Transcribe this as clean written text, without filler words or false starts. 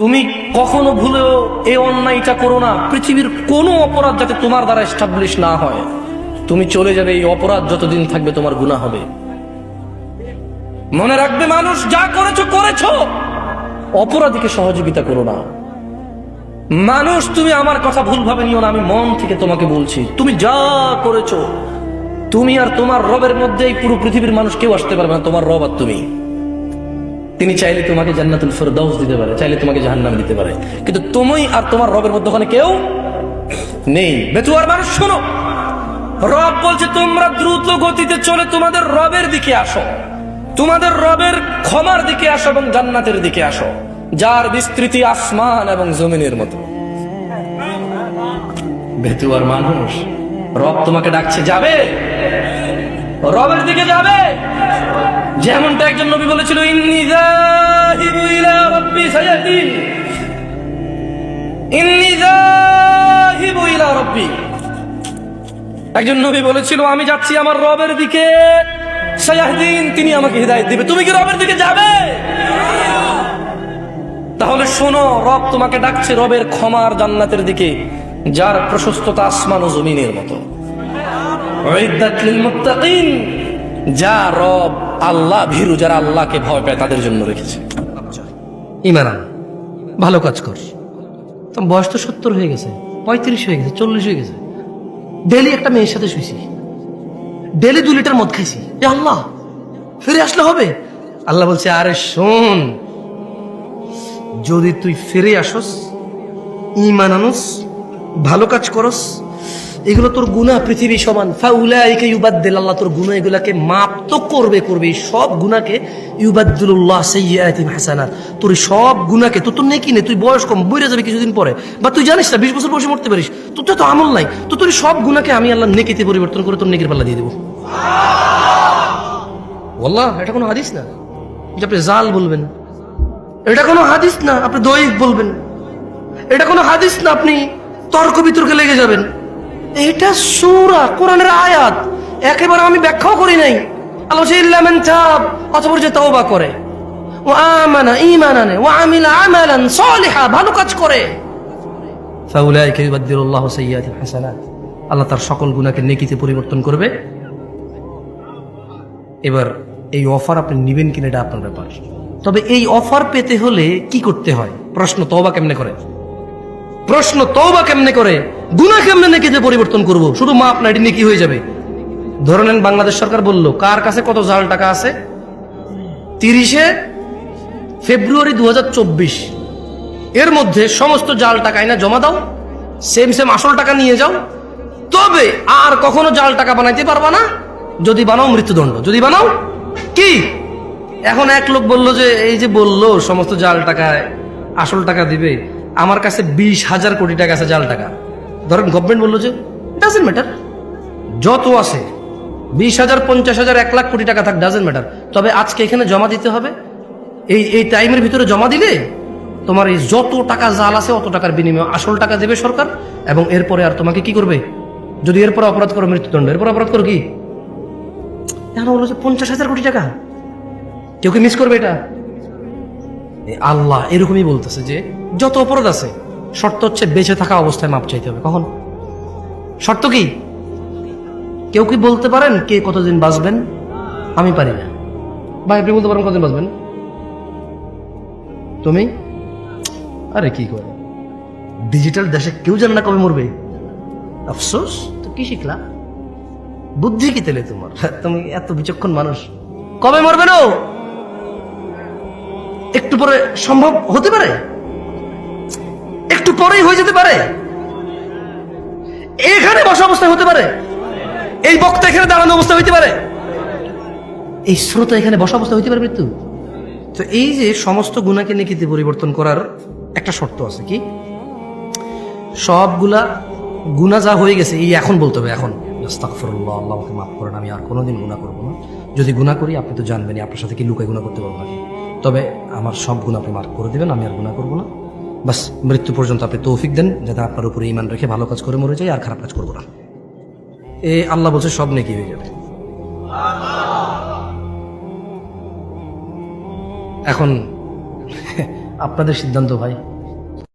তুমি কখনো ভুলেও এই অন্যায়টা করো না। পৃথিবীর কোনো অপরাধ যাতে তোমার দ্বারা এস্টাবলিশ না হয়। তুমি চলে যাবে, এই অপরাধ যতদিন থাকবে তোমার গুনাহ হবে। মনে রাখবে, মানুষ যা করেছো করেছো, অপরাধীকে সহযোগিতা করো না। মানুষ, তুমি আমার কথা ভুলভাবে নিও না, আমি মন থেকে তোমাকে বলছি, তুমি যা করেছো, তুমি আর তোমার রবের মধ্যে এই পুরো পৃথিবীর মানুষ কেউ আসতে পারবে না। তোমার রব আর তুমি। তিনি চাইলে তোমাকে জান্নাতুল ফেরদাউস দিতে পারে, চাইলে তোমাকে জাহান্নাম দিতে পারে, কিন্তু তুমি আর তোমার রবের মধ্যে ওখানে কেউ নেই। বেতুয়ার মানুষ শোনো, রব বলছে তোমরা দ্রুত গতিতে চলে তোমাদের রবের দিকে আসো, তোমাদের রবের ক্ষমার দিকে আসো এবং জান্নাতের দিকে আসো, যার বিস্তৃতি আসমান এবং জমিনের মতো। বেতুয়ার মানুষ, রব তোমাকে ডাকছে, যাবে, রবের দিকে যাবে। যেমনটা একজন নবী বলেছিল, ইন্নী যাহিবু ইলা রাব্বি সায়াহদিন, ইন্নী যাহিবু ইলা রাব্বি। একজন নবী বলেছিল, আমি যাচ্ছি আমার রবের দিকে, সায়াহদিন, তিনি আমাকে হিদায়াত দিবে। তুমি কি রবের দিকে যাবে? তাহলে শোনো, রব তোমাকে ডাকছে রবের ক্ষমার জান্নাতের দিকে, যার প্রশস্ততা আসমান ও জমিনের মতো। উইদ্দাত লিল মুত্তাকিন, যা রব আল্লাহ ভীরু, যারা আল্লাহকে ভয় পায় তাদের জন্য রেখেছে। ঈমান আন, ভালো কাজ কর। তোমার বয়স তো 70 হয়ে গেছে, 35 হয়ে গেছে, 40 হয়ে গেছে। ডেলি একটা মেয়ের সাথে শুইছি, ডেলি 2 লিটার মদ খাইছি। এ আল্লাহ, ফিরে আসলে হবে? আল্লাহ বলছে, আরে শোন, যদি তুই ফিরে আসস, ঈমান আনস, ভালো কাজ করস, এগুলো তোর গুনাহ পৃথিবী সমান। ফাউলাইকা ইউবাদদিল, আল্লাহ তোর গুনাহ এগুলাকে মাপ তো করবে। সব গুনাহকে ইউবাদদিলুল্লাহ সাইয়্যাতিহিম হাসানাত। তোর সব গুনাহকে, তোর নেকি নেই, তুই বয়স কম, বইরে যাবে কিছুদিন পরে, বা তুই জানিস না 20 বছর বয়সে মরতে পারিস, তোর তো আমল নাই, তো তোর সব গুনাহকে আমি আল্লাহ নেকিতে পরিবর্তন করে তোর নেকির পাল্লা দিয়ে দেবো। আল্লাহ, এটা কোনো হাদিস না যে আপনি জাল বলবেন, এটা কোনো হাদিস না আপনি দয়ীফ বলবেন, এটা কোনো হাদিস না আপনি তর্ক বিতর্কে লেগে যাবেন। এটা সূরা কোরআনের আয়াত, একেবারে আমি ব্যাখ্যাও করি নাই। আল্লাহ বলছে, ইল্লা মান তাব, অতঃপর যে তওবা করে, ওয়া আমানা ঈমানান ওয়া আমিলা আমালান সালিহা, ভালো কাজ করে, ফাউলাইকা ইউবাদদিলুল্লাহু সাইয়্যাতিহিম হাসানাত, আল্লাহ তার সকল গুনাহকে নেকিতে পরিবর্তন করবে। এবার এই অফার আপনি নেবেন কিনা এটা আপনার ব্যাপার। তবে এই অফার পেতে হলে কি করতে হয়? প্রশ্ন, তওবা কেমনে করে? প্রশ্ন, তওবা কেমনে করে? গুনাহ কেমনে নেকিতে পরিবর্তন করব? শুধু মাপ না, এটি নেকি হয়ে যাবে। ধরে নেন, বাংলাদেশ সরকার বলল, কার কাছে কত জাল টাকা আছে, 30শে ফেব্রুয়ারি 2024 এর মধ্যে সমস্ত জাল টাকা আইনা জমা দাও, সেম আসল টাকা নিয়ে যাও, তবে আর কখনো জাল টাকা বানাইতে পারবা না, যদি বানাও মৃত্যুদণ্ড, যদি বানাও কি। এখন এক লোক বলল যে, এই যে বললো সমস্ত জাল টাকায় আসল টাকা দিবে, আমার কাছে 20,000 কোটি টাকা আছে জাল টাকা। ধরেন গভর্নমেন্ট বললো যে ডাজেন্ট ম্যাটার, যত আছে 20,000, 50,000, 1 লাখ কোটি টাকা থাক, ডাজেন্ট ম্যাটার, তবে আজকে এখানে জমা দিতে হবে। এই টাইমের ভিতরে জমা দিলে তোমার এই যত টাকা জাল আছে অত টাকার বিনিময়ে আসল টাকা দেবে সরকার, এবং এরপরে আর তোমাকে কি করবে, যদি এরপরে অপরাধ করো মৃত্যুদণ্ড, এরপর অপরাধ করো কি। এখন বললো যে 50,000 কোটি টাকা, কেউ কি মিস করবে এটা? আল্লাহ এরকমই বলতেছে যে যত অপরাধ আছে, শর্ত হচ্ছে বেঁচে থাকা অবস্থায় মাপ চাইতে হবে। কখন? শর্ত কি? কেউ কি বলতে পারেন কে কতদিন বাঁচবেন? আমি পারি না। ভাই, আপনি বলতে পারেন কতদিন বাঁচবেন? তুমি? আরে কি করে, ডিজিটাল দেশে কেউ জানে না কবে মরবে। আফসোস, তো কি শিখলা? বুদ্ধি কি তেলে তোমার? তুমি এত বিচক্ষণ মানুষ, কবে মরবে না একটু পরে সম্ভব হতে পারে, একটু পরেই হয়ে যেতে পারে, এখানে বসা অবস্থায় হতে পারে, এই বক্তা এখানে দাঁড়ানো অবস্থা হইতে পারে, এই শ্রোতা এখানে বসা অবস্থা হইতে পারে মৃত্যু। তো এই যে সমস্ত গুনাহকে নেকিতে পরিবর্তন করার একটা শর্ত আছে, কি? সবগুলা গুনাহ যা হয়ে গেছে এই এখন বলতে হবে, এখন আস্তাগফিরুল্লাহ, আল্লাহ আমাকে মাফ করেন, আমি আর কোনোদিন গুনাহ করবো না। যদি গুনাহ করি আপনি তো জানবেনই, আপনার সাথে কি লুকায় গুনাহ করতে পারবো না, তবে আমার সব গুনাহ আপনি মাফ করে দেবেন, আমি আর গুনাহ করবো না। বাস মৃত্যু পর্যন্ত আপনি তৌফিক দেন যাতে আপনার উপরে ঈমান রেখে ভালো কাজ করে মরে যাই, আর খারাপ কাজ করবো না। আল্লাহ বলছে সব নেকি হয়ে যাবে। এখন আপনাদের সিদ্ধান্ত ভাই।